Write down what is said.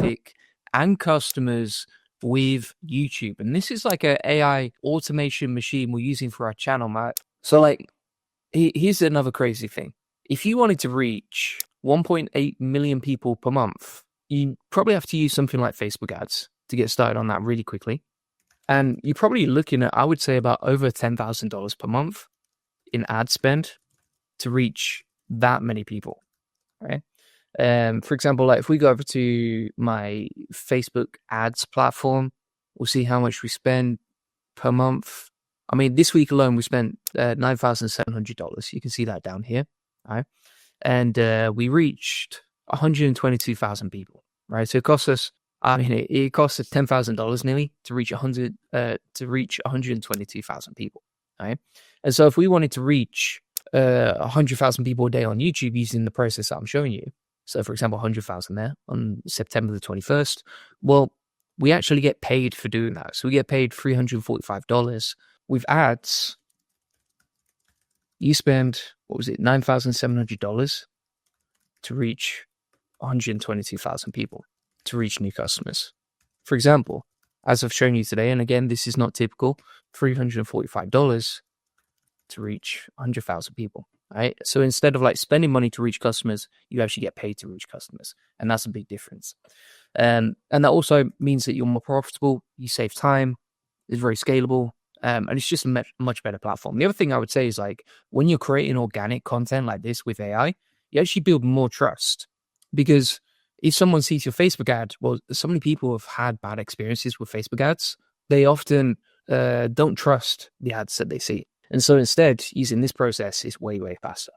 traffic and customers with YouTube. And this is like a AI automation machine we're using for our channel, Matt. So like, here's another crazy thing. If you wanted to reach 1.8 million people per month, you probably have to use something like Facebook ads to get started on that really quickly. And you're probably looking at, I would say, about over $10,000 per month in ad spend to reach that many people, right? For example, like if we go over to my Facebook ads platform, we'll see how much we spend per month. I mean, this week alone, we spent $9,700. You can see that down here, right? And we reached 122,000 people, right? So it costs us, it costs us $10,000 nearly to reach 122,000 people, right? And so if we wanted to reach 100,000 people a day on YouTube using the process that I'm showing you, so for example, 100,000 there on September the 21st, well, we actually get paid for doing that. So we get paid $345. With ads, you spend, $9,700 to reach 122,000 people, to reach new customers. For example, as I've shown you today, and again, this is not typical, $345 to reach 100,000 people, right? So instead of like spending money to reach customers, you actually get paid to reach customers. And that's a big difference. And that also means that you're more profitable, you save time, it's very scalable, and it's just a much better platform. The other thing I would say is like when you're creating organic content like this with AI, you actually build more trust, because if someone sees your Facebook ad, well, so many people have had bad experiences with Facebook ads. They often don't trust the ads that they see. And so instead, using this process is way, way faster.